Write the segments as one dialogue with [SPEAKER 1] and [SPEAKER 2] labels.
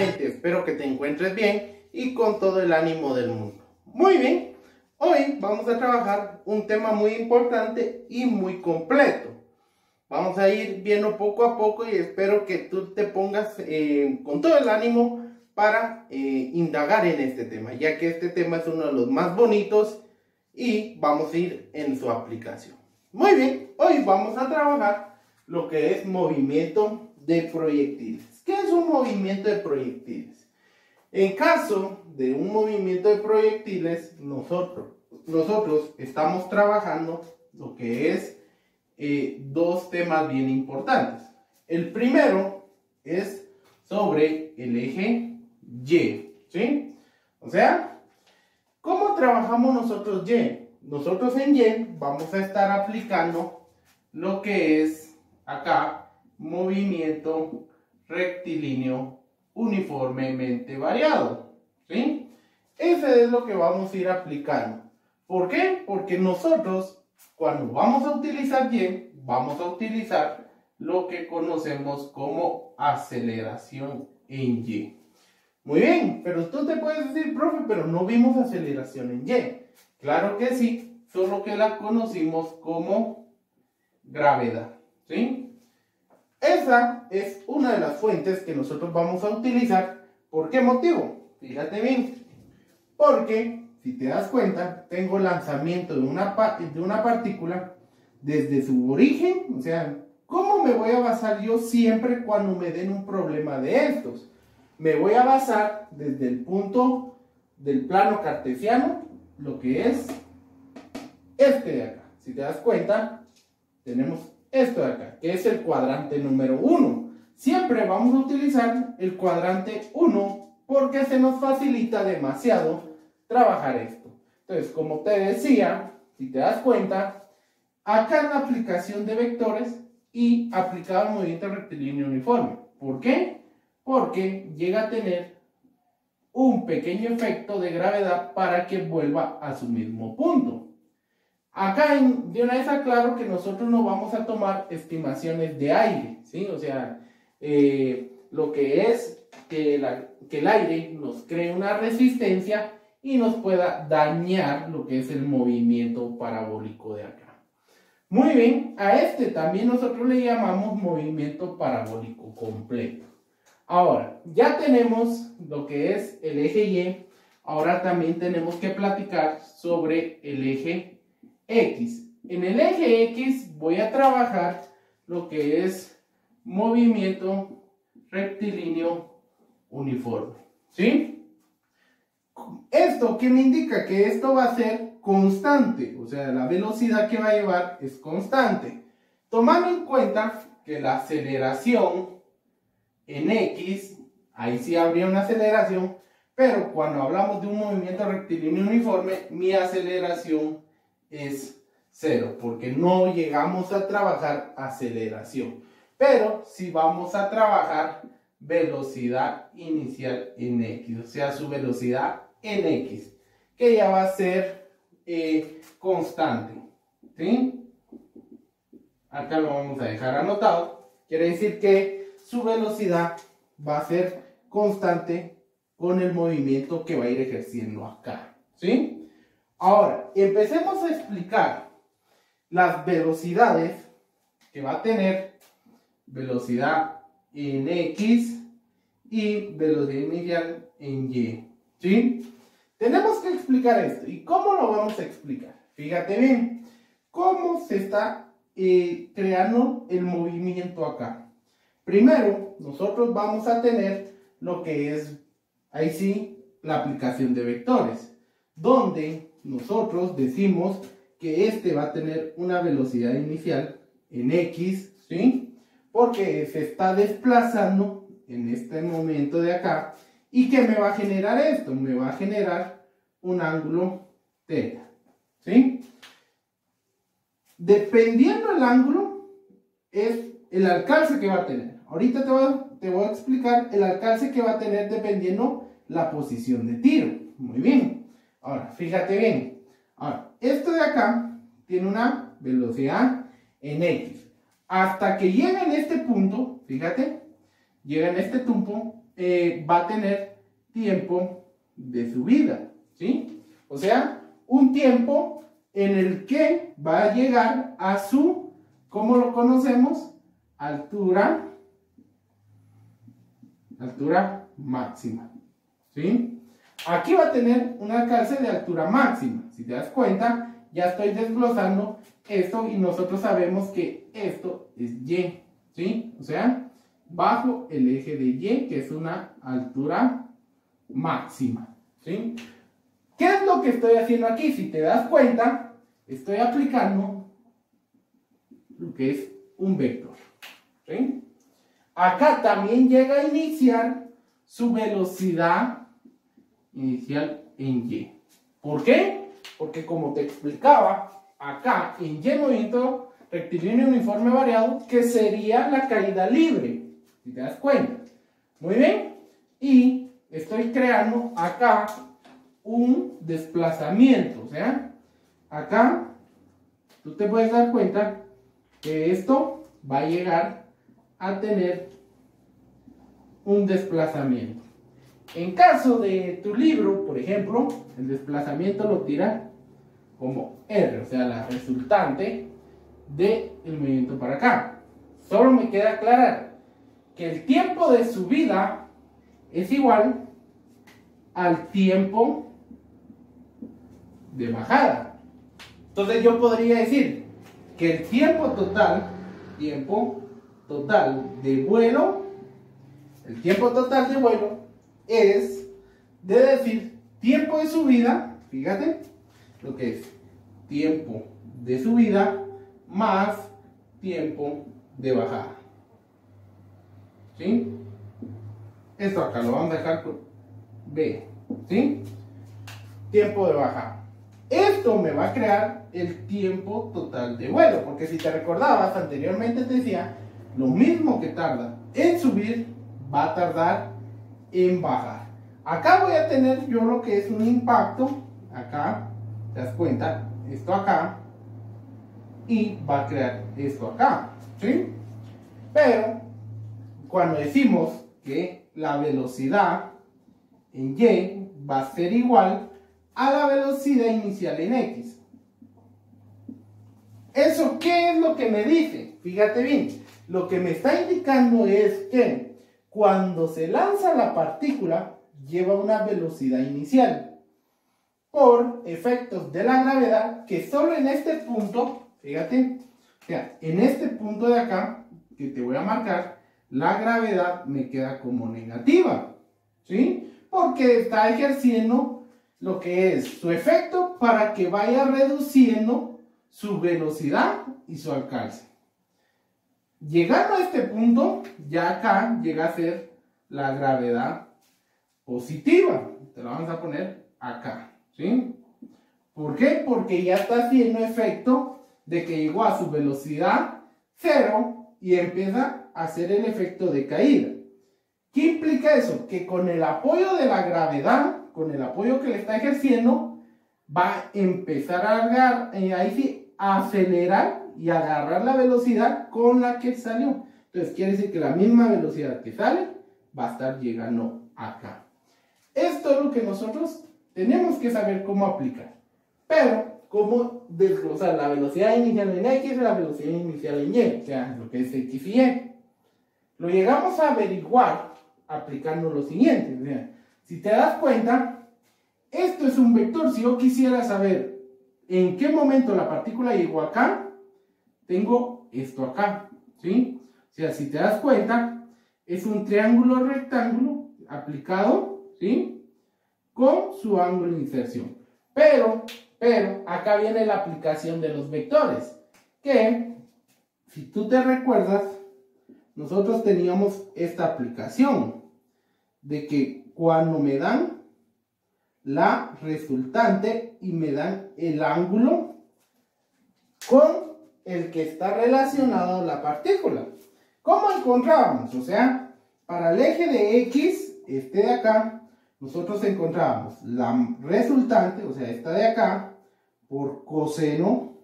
[SPEAKER 1] nuevamente espero que te encuentres bien y con todo el ánimo del mundo. Muy bien, hoy vamos a trabajar un tema muy importante y muy completo. Vamos a ir viendo poco a poco y espero que tú te pongas con todo el ánimo para indagar en este tema, ya que este tema es uno de los más bonitos y vamos a ir en su aplicación. Muy bien, hoy vamos a trabajar lo que es movimiento de proyectiles. ¿Qué es un movimiento de proyectiles? En caso de un movimiento de proyectiles, nosotros estamos trabajando lo que es dos temas bien importantes. El primero es sobre el eje Y, ¿sí? O sea, ¿cómo trabajamos nosotros Y? Nosotros en Y vamos a estar aplicando lo que es acá movimiento rectilíneo uniformemente variado, ¿sí? Ese es lo que vamos a ir aplicando. ¿Por qué? Porque nosotros cuando vamos a utilizar Y, vamos a utilizar lo que conocemos como aceleración en Y. Muy bien, pero tú te puedes decir, profe, pero no vimos aceleración en Y. Claro que sí, solo que la conocimos como gravedad, ¿sí? Esa es una de las fuentes que nosotros vamos a utilizar. ¿Por qué motivo? Fíjate bien. Porque, si te das cuenta, tengo lanzamiento de una partícula desde su origen. O sea, ¿cómo me voy a basar yo siempre cuando me den un problema de estos? Me voy a basar desde el punto del plano cartesiano, lo que es este de acá. Si te das cuenta, tenemos esto de acá, que es el cuadrante número 1. Siempre vamos a utilizar el cuadrante 1 porque se nos facilita demasiado trabajar esto. Entonces, como te decía, si te das cuenta, acá en la aplicación de vectores y aplicado al movimiento rectilíneo uniforme. ¿Por qué? Porque llega a tener un pequeño efecto de gravedad para que vuelva a su mismo punto. Acá de una vez aclaro que nosotros no vamos a tomar estimaciones de aire, ¿sí? O sea, lo que es que el aire nos cree una resistencia y nos pueda dañar lo que es el movimiento parabólico de acá. Muy bien, a este también nosotros le llamamos movimiento parabólico completo. Ahora, ya tenemos lo que es el eje Y, ahora también tenemos que platicar sobre el eje X. En el eje X voy a trabajar lo que es movimiento rectilíneo uniforme, ¿sí? ¿Esto qué me indica? Que esto va a ser constante, o sea, la velocidad que va a llevar es constante. Tomando en cuenta que la aceleración en X, ahí sí habría una aceleración, pero cuando hablamos de un movimiento rectilíneo uniforme, mi aceleración es 0, porque no llegamos a trabajar aceleración, pero sí vamos a trabajar velocidad inicial en X, o sea, su velocidad en X, que ya va a ser constante, ¿sí? Acá lo vamos a dejar anotado, quiere decir que su velocidad va a ser constante con el movimiento que va a ir ejerciendo acá, ¿sí? Ahora, empecemos a explicar las velocidades que va a tener velocidad en X y velocidad inicial en Y, ¿sí? Tenemos que explicar esto. ¿Y cómo lo vamos a explicar? Fíjate bien, cómo se está creando el movimiento acá. Primero, nosotros vamos a tener lo que es, ahí sí, la aplicación de vectores, donde nosotros decimos que este va a tener una velocidad inicial en X, ¿sí? Porque se está desplazando en este momento de acá. ¿Y qué me va a generar esto? Me va a generar un ángulo θ, ¿sí? Dependiendo del ángulo, es el alcance que va a tener. Ahorita te voy a explicar el alcance que va a tener dependiendo la posición de tiro. Muy bien. Ahora, fíjate bien. Ahora, esto de acá tiene una velocidad en X. Hasta que llega en este punto, fíjate, llega en este va a tener tiempo de subida, ¿sí? O sea, un tiempo en el que va a llegar a su, ¿cómo lo conocemos? Altura máxima, ¿sí? Aquí va a tener un alcance de altura máxima. Si te das cuenta, ya estoy desglosando esto y nosotros sabemos que esto es Y, ¿sí? O sea, bajo el eje de Y, que es una altura máxima, ¿sí? ¿Qué es lo que estoy haciendo aquí? Si te das cuenta, estoy aplicando lo que es un vector, ¿sí? Acá también llega a iniciar su velocidad inicial en Y. ¿Por qué? Porque como te explicaba, acá en Y movimiento rectilíneo uniforme variado, que sería la caída libre, si te das cuenta. Muy bien. Y estoy creando acá un desplazamiento. O sea, acá tú te puedes dar cuenta que esto va a llegar a tener un desplazamiento. En caso de tu libro, por ejemplo, el desplazamiento lo tira como R, o sea, la resultante del movimiento para acá. Solo me queda aclarar que el tiempo de subida es igual al tiempo de bajada. Entonces yo podría decir que el tiempo total de vuelo, el tiempo total de vuelo es de decir tiempo de subida, fíjate lo que es tiempo de subida más tiempo de bajada, ¿sí? Esto acá lo vamos a dejar con B, ¿sí? Tiempo de bajada. Esto me va a crear el tiempo total de vuelo, porque si te recordabas anteriormente te decía, lo mismo que tarda en subir, va a tardar en bajar. Acá voy a tener yo lo que es un impacto, acá, te das cuenta, esto acá, y va a crear esto acá, ¿sí? Pero, cuando decimos que la velocidad en Y va a ser igual a la velocidad inicial en X. ¿Eso qué es lo que me dice? Fíjate bien, lo que me está indicando es que cuando se lanza la partícula lleva una velocidad inicial por efectos de la gravedad que solo en este punto, fíjate, o sea, en este punto de acá que te voy a marcar, la gravedad me queda como negativa, ¿sí? Porque está ejerciendo lo que es su efecto para que vaya reduciendo su velocidad y su alcance. Llegando a este punto, ya acá llega a ser la gravedad positiva. Te la vamos a poner acá, ¿sí? ¿Por qué? Porque ya está haciendo efecto de que llegó a su velocidad cero y empieza a hacer el efecto de caída. ¿Qué implica eso? Que con el apoyo de la gravedad, con el apoyo que le está ejerciendo, va a empezar a acelerar y agarrar la velocidad con la que salió. Entonces quiere decir que la misma velocidad que sale va a estar llegando acá. Esto es lo que nosotros tenemos que saber cómo aplicar. Pero, cómo desglosar la velocidad inicial en X y la velocidad inicial en Y, o sea, lo que es X y Y. Lo llegamos a averiguar aplicando lo siguiente. O sea, si te das cuenta, esto es un vector. Si yo quisiera saber en qué momento la partícula llegó acá, tengo esto acá, ¿sí? O sea, si te das cuenta, es un triángulo rectángulo aplicado, ¿sí? Con su ángulo de inserción. Pero, acá viene la aplicación de los vectores. Que, si tú te recuerdas, nosotros teníamos esta aplicación. De que cuando me dan la resultante y me dan el ángulo con el que está relacionado la partícula. ¿Cómo encontrábamos? O sea, para el eje de X, este de acá, nosotros encontrábamos la resultante, o sea, esta de acá, por coseno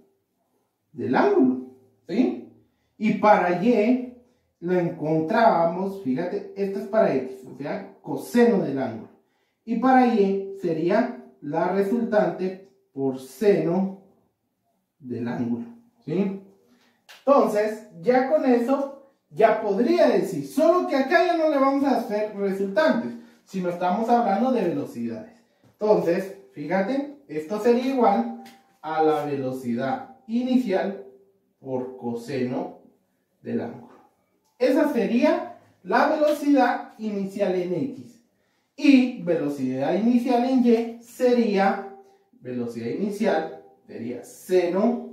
[SPEAKER 1] del ángulo, ¿sí? Y para Y, lo encontrábamos, fíjate, esto es para X, o sea, coseno del ángulo. Y para Y sería la resultante por seno del ángulo, ¿sí? Entonces, ya con eso, ya podría decir, solo que acá ya no le vamos a hacer resultantes, sino estamos hablando de velocidades. Entonces, fíjate, esto sería igual a la velocidad inicial por coseno del ángulo. Esa sería la velocidad inicial en X. Y velocidad inicial en Y sería, velocidad inicial sería seno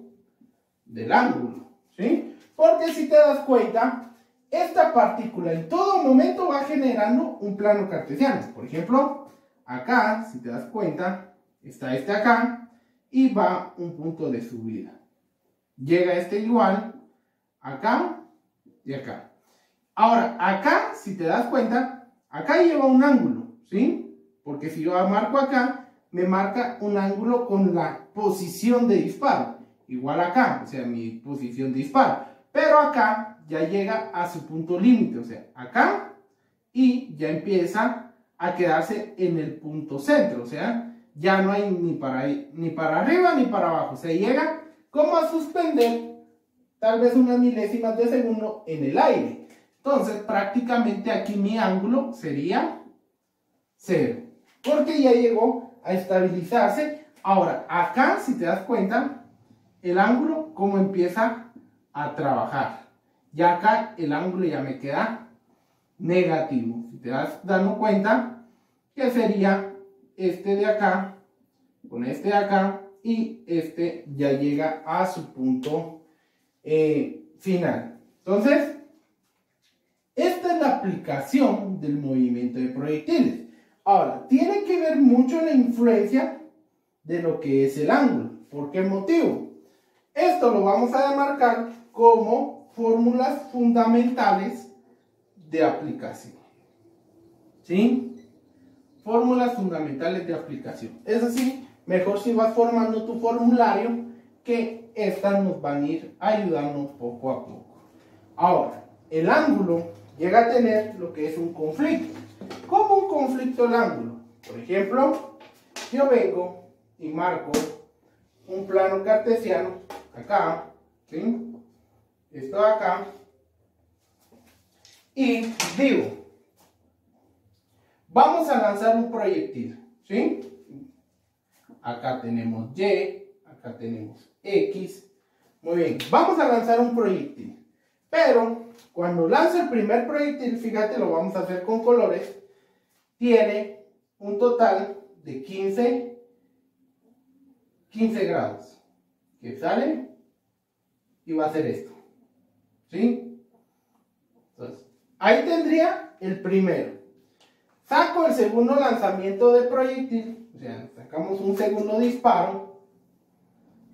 [SPEAKER 1] del ángulo, ¿sí? Porque si te das cuenta, esta partícula en todo momento va generando un plano cartesiano. Por ejemplo, acá, si te das cuenta, está este acá y va un punto de subida. Llega este igual, acá y acá. Ahora, acá, si te das cuenta, acá lleva un ángulo, ¿sí? Porque si yo marco acá, me marca un ángulo con la posición de disparo. Igual acá, o sea, mi posición de disparo. Pero acá ya llega a su punto límite, o sea, acá, y ya empieza a quedarse en el punto centro, o sea, ya no hay ni para arriba ni para abajo. O sea, llega como a suspender tal vez unas milésimas de segundo en el aire. Entonces, prácticamente aquí mi ángulo sería 0, porque ya llegó a estabilizarse. Ahora, acá, si te das cuenta, el ángulo como empieza a trabajar. Ya acá el ángulo ya me queda negativo. Si te das dando cuenta, que sería este de acá con este de acá, y este ya llega a su punto final. Entonces, esta es la aplicación del movimiento de proyectiles. Ahora, tiene que ver mucho la influencia de lo que es el ángulo. ¿Por qué motivo? Esto lo vamos a demarcar como fórmulas fundamentales de aplicación. ¿Sí? Fórmulas fundamentales de aplicación. Es así, mejor si vas formando tu formulario, que estas nos van a ir ayudando poco a poco. Ahora, el ángulo llega a tener lo que es un conflicto. ¿Cómo un conflicto el ángulo? Por ejemplo, yo vengo y marco un plano cartesiano acá, ¿sí? Esto de acá, y digo, vamos a lanzar un proyectil, ¿sí? Acá tenemos Y, acá tenemos X. Muy bien, vamos a lanzar un proyectil. Pero cuando lance el primer proyectil, fíjate, lo vamos a hacer con colores, tiene un total de 15 grados. Que sale y va a ser esto. ¿Sí? Entonces, ahí tendría el primero. Saco el segundo lanzamiento de proyectil, o sea, sacamos un segundo disparo,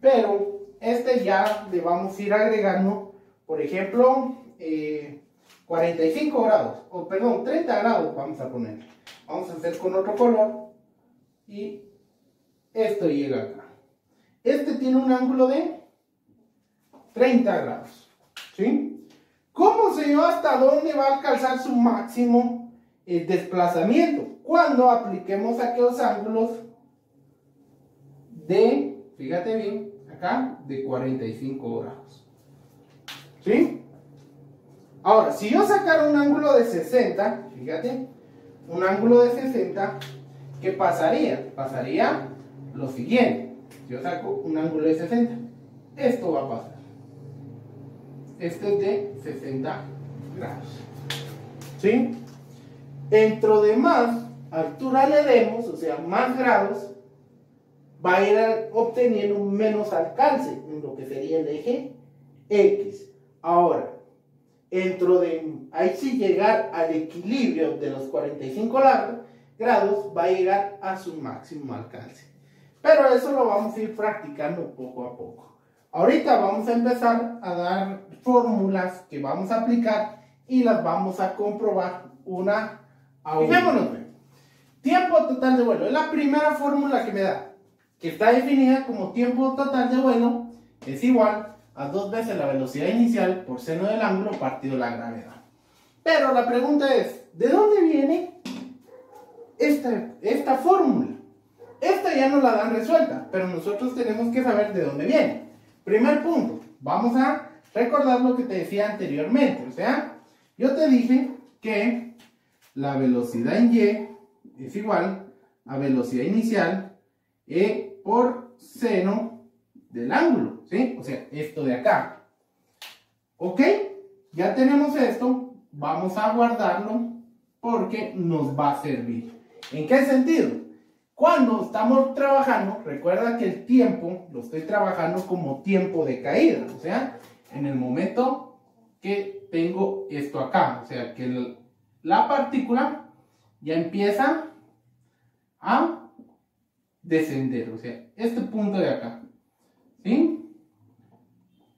[SPEAKER 1] pero este ya le vamos a ir agregando, por ejemplo, 45 grados, o perdón, 30 grados vamos a poner. Vamos a hacer con otro color, y esto llega acá. Este tiene un ángulo de 30 grados, ¿sí? ¿Cómo se dio hasta dónde va a alcanzar su máximo desplazamiento? Cuando apliquemos aquellos ángulos de, fíjate bien, acá, de 45 grados, ¿sí? Ahora, si yo sacara un ángulo de 60, fíjate, un ángulo de 60, ¿qué pasaría? Pasaría lo siguiente. Yo saco un ángulo de 60, esto va a pasar. Este es de 60 grados, ¿sí? Dentro de más altura le demos, o sea, más grados, va a ir obteniendo menos alcance en lo que sería el eje X. Ahora, dentro de, ahí sí llegar al equilibrio de los 45 grados, va a llegar a su máximo alcance. Pero eso lo vamos a ir practicando poco a poco. Ahorita vamos a empezar a dar fórmulas que vamos a aplicar y las vamos a comprobar una a una. Fijémonos, tiempo total de vuelo. Es la primera fórmula que me da, que está definida como tiempo total de vuelo es igual a 2 veces la velocidad inicial por seno del ángulo partido la gravedad. Pero la pregunta es, ¿de dónde viene esta fórmula? Esta ya nos la dan resuelta, pero nosotros tenemos que saber de dónde viene. Primer punto, vamos a recordar lo que te decía anteriormente. O sea, yo te dije que la velocidad en y es igual a velocidad inicial por seno del ángulo, ¿sí? O sea, esto de acá. ¿Ok? Ya tenemos esto, vamos a guardarlo porque nos va a servir. ¿En qué sentido? Cuando estamos trabajando, recuerda que el tiempo lo estoy trabajando como tiempo de caída, o sea, en el momento que tengo esto acá, o sea, que la partícula ya empieza a descender, o sea, este punto de acá, ¿sí?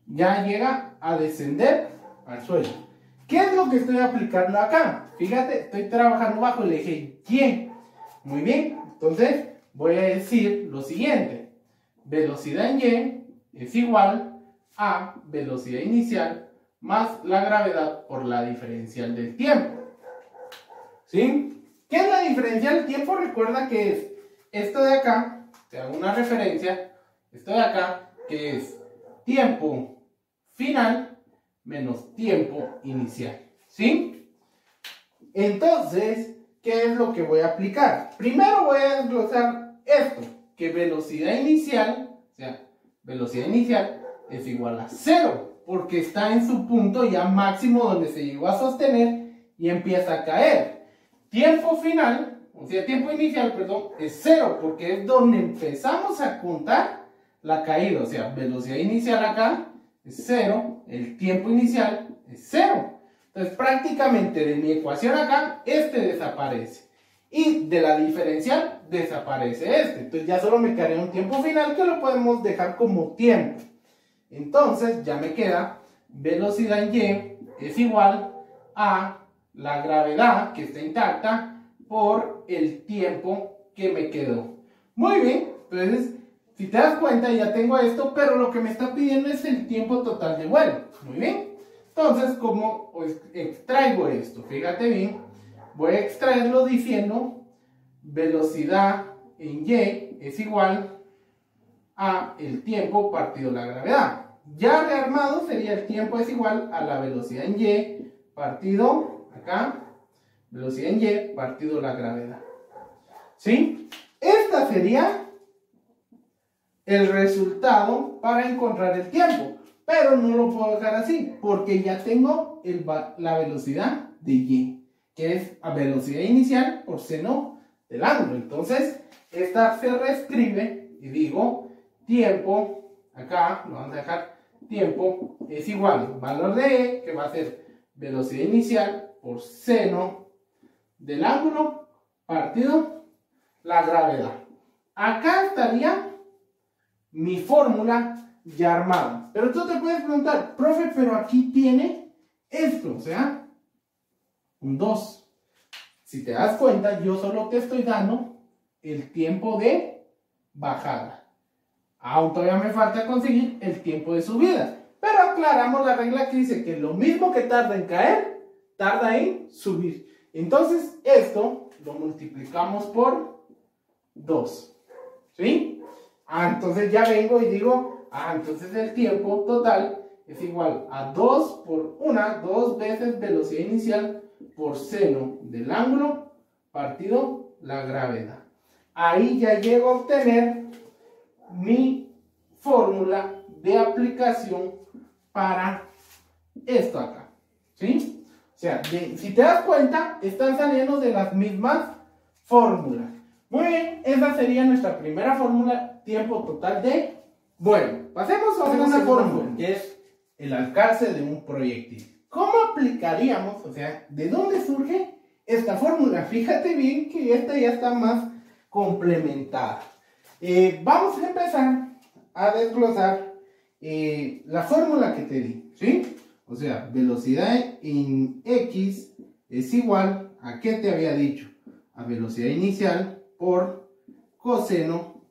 [SPEAKER 1] Ya llega a descender al suelo. ¿Qué es lo que estoy aplicando acá? Fíjate, estoy trabajando bajo el eje Y. Muy bien, entonces voy a decir lo siguiente. Velocidad en Y es igual a velocidad inicial más la gravedad por la diferencial del tiempo. ¿Sí? ¿Qué es la diferencial del tiempo? Recuerda que es esto de acá, te hago una referencia, esto de acá, que es tiempo final menos tiempo inicial. ¿Sí? Entonces, ¿qué es lo que voy a aplicar? Primero voy a desglosar esto, que velocidad inicial, o sea, velocidad inicial es igual a 0, porque está en su punto ya máximo donde se llegó a sostener y empieza a caer. Tiempo final, o sea, tiempo inicial, perdón, es 0, porque es donde empezamos a contar la caída, o sea, velocidad inicial acá es 0, el tiempo inicial es 0. Entonces, prácticamente de mi ecuación acá, este desaparece. Y de la diferencial, desaparece este. Entonces, ya solo me quedaría un tiempo final que lo podemos dejar como tiempo. Entonces, ya me queda velocidad en Y es igual a la gravedad, que está intacta, por el tiempo que me quedó. Muy bien, entonces, si te das cuenta, ya tengo esto, pero lo que me está pidiendo es el tiempo total de vuelo. Muy bien. Entonces, ¿cómo extraigo esto? Fíjate bien, voy a extraerlo diciendo velocidad en Y es igual a el tiempo partido la gravedad. Ya rearmado sería el tiempo es igual a la velocidad en Y partido acá, velocidad en Y partido la gravedad. ¿Sí? Esta sería el resultado para encontrar el tiempo. Pero no lo puedo dejar así, porque ya tengo la velocidad de Y, que es a velocidad inicial por seno del ángulo. Entonces, esta se reescribe y digo, tiempo, acá lo vamos a dejar, tiempo es igual, valor de E, que va a ser velocidad inicial por seno del ángulo partido la gravedad. Acá estaría mi fórmula ya armada. Pero tú te puedes preguntar, profe, pero aquí tiene esto, o sea, un 2. Si te das cuenta, yo solo te estoy dando el tiempo de bajada. Aún todavía me falta conseguir el tiempo de subida. Pero aclaramos la regla que dice que lo mismo que tarda en caer, tarda en subir. Entonces, esto lo multiplicamos por 2. ¿Sí? Entonces ya vengo y digo, entonces el tiempo total es igual a 2 por 2 veces velocidad inicial por seno del ángulo partido la gravedad. Ahí ya llego a obtener mi fórmula de aplicación para esto acá. ¿Sí? O sea, si te das cuenta, están saliendo de las mismas fórmulas. Muy bien, esa sería nuestra primera fórmula, tiempo total de vuelo. Pasemos a una segunda fórmula, que es el alcance de un proyectil. ¿Cómo aplicaríamos, o sea, de dónde surge esta fórmula? Fíjate bien que esta ya está más complementada. Vamos a empezar a desglosar la fórmula que te di, ¿sí? O sea, velocidad en X es igual a, ¿qué te había dicho? A velocidad inicial por coseno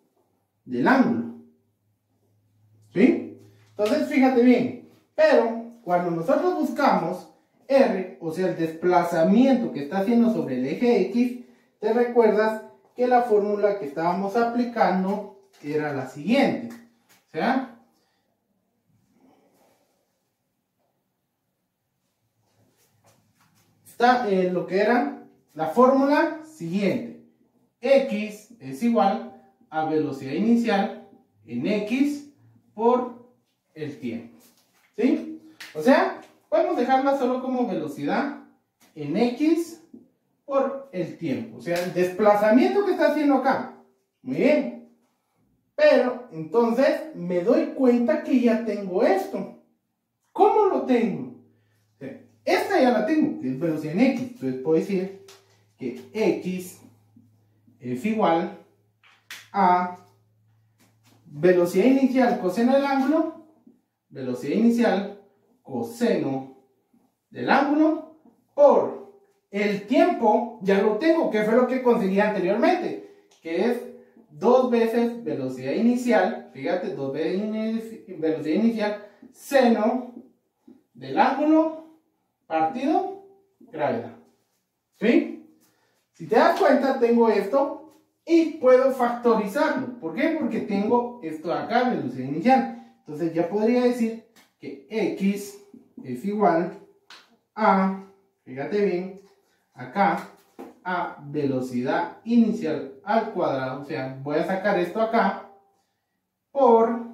[SPEAKER 1] del ángulo. ¿Sí? Entonces, fíjate bien. Pero, cuando nosotros buscamos R, o sea, el desplazamiento que está haciendo sobre el eje X, te recuerdas que la fórmula que estábamos aplicando era la siguiente. O sea, está lo que era la fórmula siguiente. X es igual a velocidad inicial en X por el tiempo. ¿Sí? O sea, podemos dejarla solo como velocidad en X por el tiempo. O sea, el desplazamiento que está haciendo acá. Muy bien. Pero, entonces, me doy cuenta que ya tengo esto. ¿Cómo lo tengo? O sea, esta ya la tengo, que es velocidad en X. Entonces, puedo decir que X es igual a velocidad inicial coseno del ángulo, velocidad inicial coseno del ángulo por el tiempo, ya lo tengo, que fue lo que conseguí anteriormente, que es 2 veces velocidad inicial, fíjate, 2 veces velocidad inicial, seno del ángulo partido gravedad. ¿Sí? Si te das cuenta, tengo esto y puedo factorizarlo. ¿Por qué? Porque tengo esto acá, velocidad inicial. Entonces ya podría decir que X es igual a, fíjate bien, acá, a velocidad inicial al cuadrado. O sea, voy a sacar esto acá por,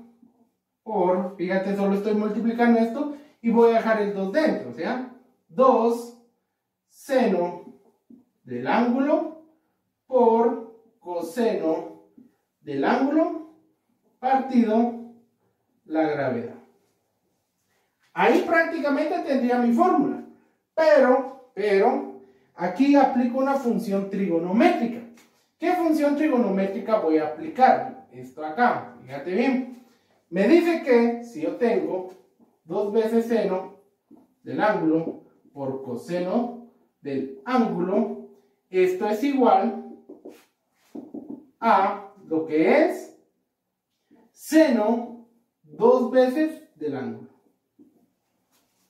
[SPEAKER 1] fíjate, solo estoy multiplicando esto y voy a dejar el 2 dentro. O sea, 2 seno del ángulo por coseno del ángulo partido la gravedad. Ahí prácticamente tendría mi fórmula, pero aquí aplico una función trigonométrica. ¿Qué función trigonométrica voy a aplicar? Esto acá, fíjate bien. Me dice que si yo tengo 2 veces seno del ángulo por coseno del ángulo, esto es igual a lo que es seno 2 veces del ángulo.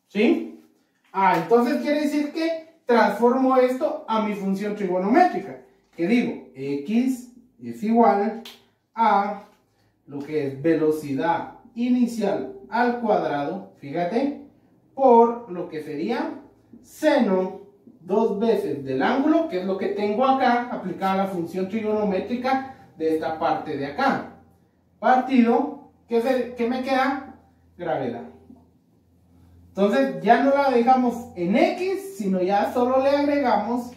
[SPEAKER 1] ¿Sí? Entonces quiere decir que transformo esto a mi función trigonométrica. Que digo, X es igual a lo que es velocidad inicial al cuadrado, fíjate, por lo que sería seno 2 veces del ángulo, que es lo que tengo acá, aplicada la función trigonométrica de esta parte de acá. Partido, ¿qué me queda? Gravedad. Entonces ya no la dejamos en X, sino ya solo le agregamos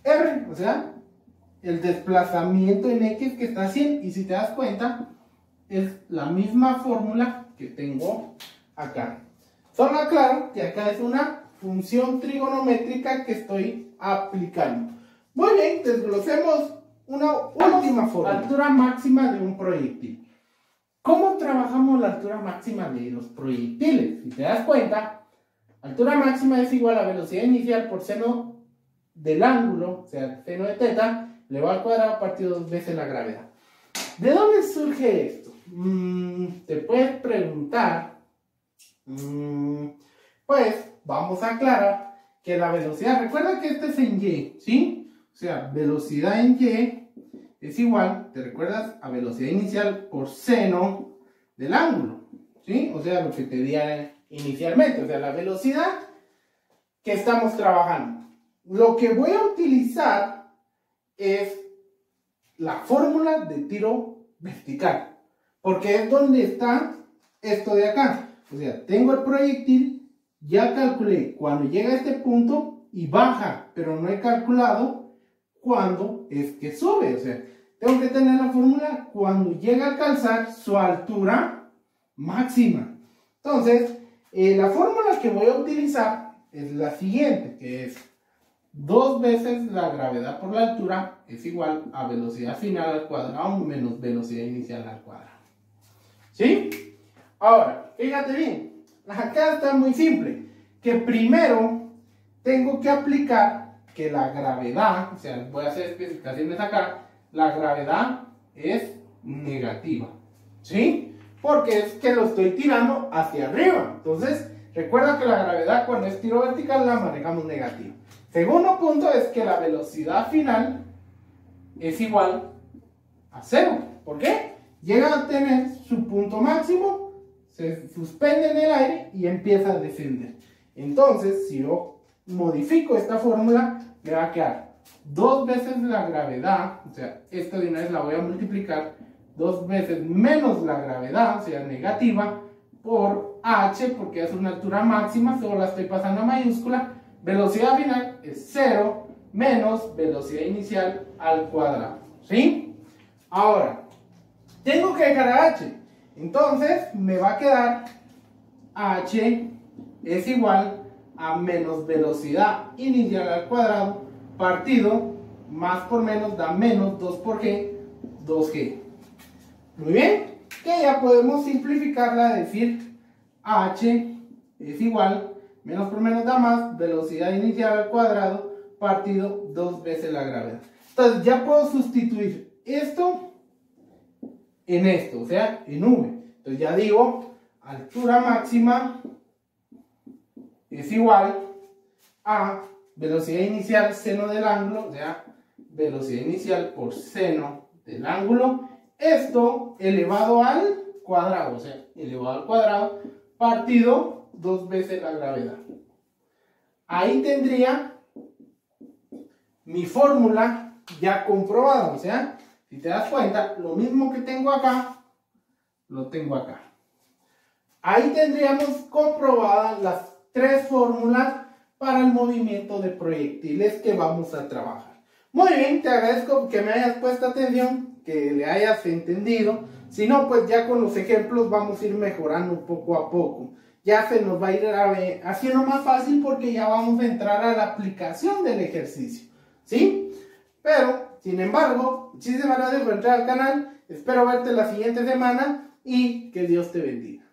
[SPEAKER 1] R, o sea, el desplazamiento en X que está haciendo. Y si te das cuenta, es la misma fórmula que tengo acá. Solo aclaro que acá es una función trigonométrica que estoy aplicando. Muy bien, desglosemos una última fórmula. Altura máxima de un proyectil. ¿Cómo trabajamos la altura máxima de los proyectiles? Si te das cuenta, altura máxima es igual a velocidad inicial por seno del ángulo, o sea, seno de teta, elevado al cuadrado partido 2 veces la gravedad. ¿De dónde surge esto? Te puedes preguntar, pues vamos a aclarar que la velocidad, recuerda que este es en Y, ¿sí? O sea, velocidad en Y es igual, ¿te recuerdas? A velocidad inicial por seno del ángulo, ¿sí? O sea, lo que te di inicialmente, o sea, la velocidad que estamos trabajando. Lo que voy a utilizar es la fórmula de tiro vertical, porque es donde está esto de acá. O sea, tengo el proyectil, ya calculé cuando llega a este punto y baja, pero no he calculado cuándo es que sube. O sea, tengo que tener la fórmula cuando llega a alcanzar su altura máxima. Entonces, la fórmula que voy a utilizar es la siguiente, que es 2 veces la gravedad por la altura es igual a velocidad final al cuadrado menos velocidad inicial al cuadrado. ¿Sí? Ahora, fíjate bien, acá está muy simple, que primero tengo que aplicar que la gravedad, o sea, voy a hacer especificaciones acá, la gravedad es negativa, ¿sí? Porque es que lo estoy tirando hacia arriba. Entonces, Recuerda que la gravedad cuando es tiro vertical la manejamos negativa. Segundo punto es que la velocidad final es igual a 0. ¿Por qué? Llega a tener su punto máximo, se suspende en el aire y empieza a descender. Entonces, si yo modifico esta fórmula, me va a quedar 2 veces la gravedad, o sea, esta de una vez la voy a multiplicar, 2 veces menos la gravedad, o sea, negativa, por h, porque es una altura máxima, solo la estoy pasando a mayúscula. Velocidad final es 0 menos velocidad inicial al cuadrado, ¿sí? Ahora, tengo que dejar a h, entonces me va a quedar h es igual a menos velocidad inicial al cuadrado partido más por menos da menos 2 por g, 2g. Muy bien, que ya podemos simplificarla, decir h es igual, menos por menos da más, velocidad inicial al cuadrado partido 2 veces la gravedad. Entonces ya puedo sustituir esto en esto, o sea, en v. Entonces ya digo, altura máxima es igual a velocidad inicial seno del ángulo, o sea, velocidad inicial por seno del ángulo, esto elevado al cuadrado, o sea, elevado al cuadrado, partido 2 veces la gravedad. Ahí tendría mi fórmula ya comprobada, o sea, si te das cuenta, lo mismo que tengo acá, lo tengo acá. Ahí tendríamos comprobadas las 3 fórmulas para el movimiento de proyectiles que vamos a trabajar. Muy bien, te agradezco que me hayas puesto atención, que le hayas entendido. Si no, pues ya con los ejemplos vamos a ir mejorando poco a poco. Ya se nos va a ir haciendo más fácil porque ya vamos a entrar a la aplicación del ejercicio, ¿sí? Pero, sin embargo, muchísimas gracias por entrar al canal. Espero verte la siguiente semana y que Dios te bendiga.